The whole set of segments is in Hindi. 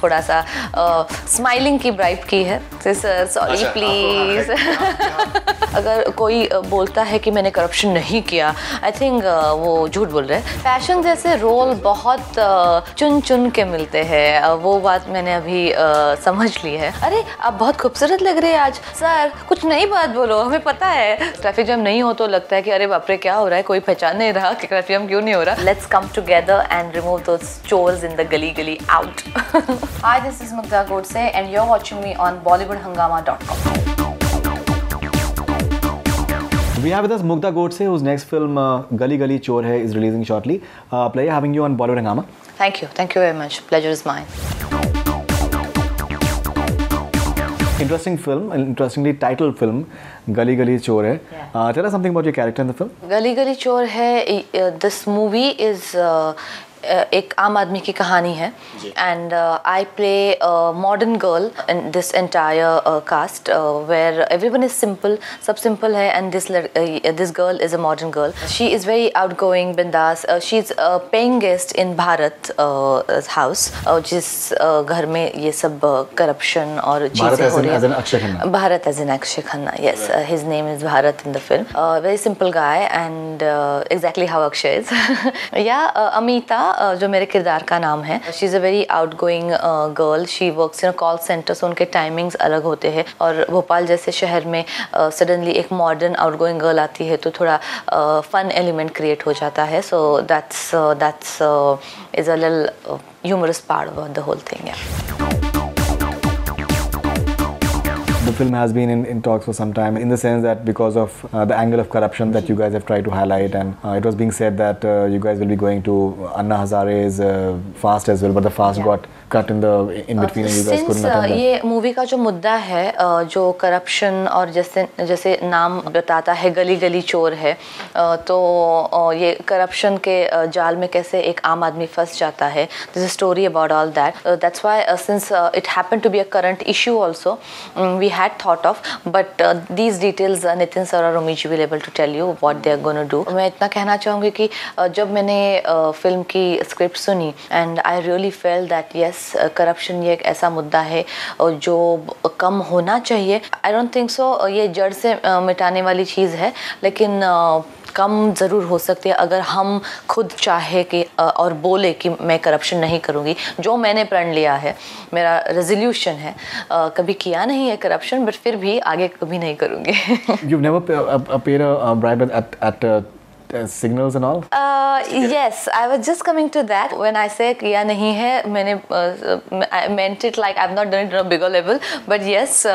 थोड़ा सा स्माइलिंग की ब्राइब की है। Sir sorry please. अगर कोई बोलता है कि मैंने करप्शन नहीं किया, आई थिंक वो झूठ बोल रहे हैं। फैशन जैसे रोल बहुत चुन चुन के मिलते हैं, वो बात मैंने अभी समझ ली है। अरे आप बहुत खूबसूरत लग रहे हैं आज। सर कुछ नई बात बोलो, हमें पता है ट्रैफिक जैम नहीं हो तो लगता है कि अरे बाप रे क्या हो रहा है, कोई पहचान नहीं रहा कि ट्रैफिक जैम क्यों नहीं हो रहा। Let's come together and remove those chors in the gali gali out. Hi, this is Mugdha Godse and you are watching me on bollywoodhangama.com. We have with us Mugdha Godse, whose next film Gali Gali Chor Hai is releasing shortly. Pleasure having you on Bollywood Hangama. Thank you very much. Pleasure is mine. Interesting film, interestingly titled film, Gali Gali Chor Hai. Yeah. Tell us something about your character in the film. Gali Gali Chor Hai, this movie is एक आम आदमी की कहानी है and I play modern girl in this entire cast where everyone is simple, सब सिंपल है and this girl is a modern girl. She is very outgoing, बिंदास. She is paying guest in Bharat house, जिस घर में ये सब करप्शन और चीज़ें हो रही है. Bharat as in Akshay Khanna, yes, his name is Bharat in the film. Very simple guy and exactly how Akshay is. या अमिता जो मेरे किरदार का नाम है, she is a very outgoing girl. She works in a call center, so उनके टाइमिंग्स अलग होते हैं. और भोपाल जैसे शहर में सडनली एक मॉडर्न आउटगोइंग गर्ल आती है तो थोड़ा फन एलिमेंट क्रिएट हो जाता है. So that's is a little humorous part of the whole thing. The film has been in talks for some time, in the sense that because of the angle of corruption that you guys have tried to highlight, and it was being said that you guys will be going to Anna Hazare's fast as well, but the fast got cut in between and you guys couldn't attend that. ये मूवी का जो मुद्दा है, जो करप्शन और जैसे नाम बताता है गली गली चोर है, तो ये करप्शन के जाल में कैसे एक आम आदमी फंस जाता है. This is story about all that. That's why since it happened to be a current issue also, we had thought of, but these details Nitin sir और Romi ji will able to tell you what they are going to do. मैं इतना कहना चाहूँगी कि जब मैंने फिल्म की स्क्रिप्ट सुनी and I really felt that yes, corruption ये एक ऐसा मुद्दा है जो कम होना चाहिए. I don't think so ये जड़ से मिटाने वाली चीज़ है, लेकिन कम ज़रूर हो सकती है अगर हम खुद चाहे कि और बोले कि मैं करप्शन नहीं करूँगी. जो मैंने प्रण लिया है, मेरा रेजोल्यूशन है, कभी किया नहीं है करप्शन, बट फिर भी आगे कभी नहीं करूँगी. You've never paid a bribe at signals and all? Yes, I was just coming to that. When I say किया नहीं है, मैंने I meant it like I've not done it on a bigger level, but yes,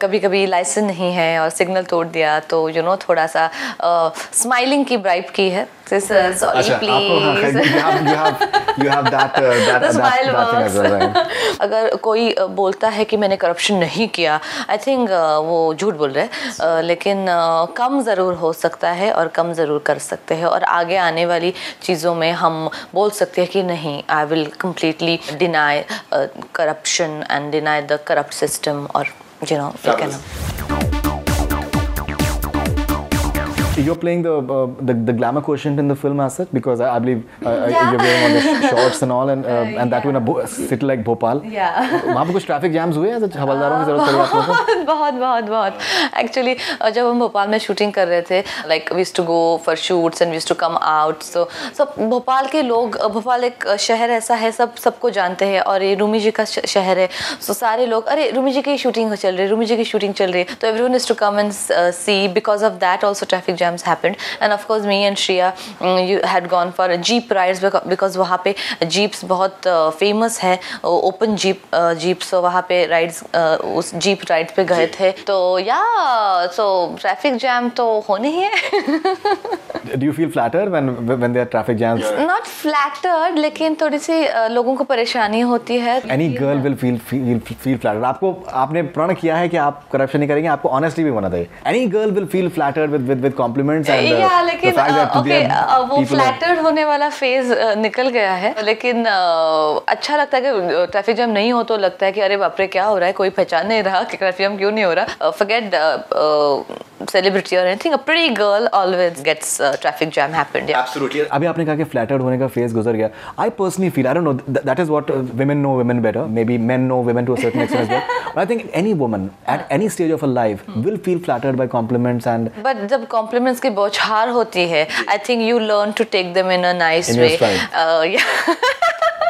कभी-कभी लाइसेंस नहीं है और सिग्नल तोड़ दिया तो थोड़ा सा स्माइलिंग की ब्राइब की है. Sir, sorry please. You have that thing as well, right? अगर कोई बोलता है कि मैंने करप्शन नहीं किया, आई थिंक वो झूठ बोल रहे हैं. लेकिन कम ज़रूर हो सकता है और कम ज़रूर कर सकते हैं, और आगे आने वाली चीज़ों में हम बोल सकते हैं कि नहीं, I will completely deny corruption and deny the corrupt system. और you can. You're playing the glamour quotient in the film as such, because I believe you're wearing all the shorts and all, and that in a city like Bhopal. Yeah. वहाँ पे कुछ ट्रैफिक जैम्स हुए हैं, हवलदारों की जरूरत पड़ी आपको? बहुत एक्चुअली जब हम भोपाल में शूटिंग कर रहे थे, like we used to go for shoots and we used to come out. So Bhopal के लोग, भोपाल एक शहर ऐसा है, सबको जानते हैं, और ये रूमी जी का शहर है. सो सारे लोग, अरे रूमी जी की शूटिंग चल रही है, रूमी जी की शूटिंग चल रही है, तो everyone is to come and see. Because of that also traffic jams happened, and of course me and Shriya you had gone for jeep rides because वहाँ पे jeeps बहुत famous है, open jeep. So वहाँ पे rides, उस jeep rides पे गए थे. तो so traffic jam तो होने ही है. Do you feel flattered when there are traffic jams? Not flattered, लेकिन थोड़ी सी लोगों को परेशानी होती है. Any girl will feel flattered. आपने प्रण किया है कि आप करप्शन नहीं करेंगे, आपको ऑनेस्टली भी होना चाहिए. Any girl will feel flattered with compliments and लेकिन the fact that okay, वो people फ्लैटर्ड होने वाला फेज निकल गया है, लेकिन अच्छा लगता है कि ट्रैफिक जैम नहीं हो तो लगता है कि अरे बाप रे क्या हो रहा है, कोई पहचान नहीं रहा कि ट्रैफिक जैम क्यों नहीं हो रहा. Forget celebrity or anything, a pretty girl always gets traffic jam happened. Yeah. Absolutely. अभी आपने कहा कि फ्लैटर्ड होने का फेज गुजर गया. I personally feel, I don't know, that is what women know women better. Maybe men know women to a certain extent as well. But I think any woman at any stage of her life will feel flattered by compliments and. But जब compliments की बौछार होती है, I think you learn to take them in a nice way. Yeah.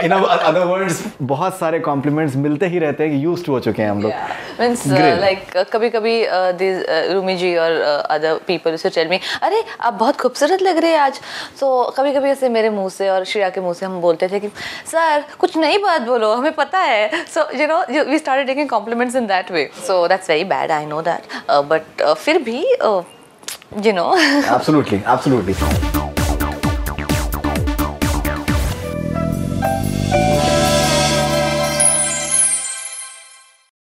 In other words, बहुत सारे compliments मिलते ही रहते हैं कि used to हो चुके हैं हम लोग. Means like कभी-कभी these रूमी जी और other people used to tell me, अरे आप बहुत खूबसूरत लग रहे हैं आज. So कभी-कभी ऐसे मेरे मुंह से और श्रेया के मुंह से हम बोलते थे कि सर कुछ नई बात बोलो, हमें पता है. So you know we started taking compliments in that way. So that's very bad, I know that. But फिर भी you know. Absolutely.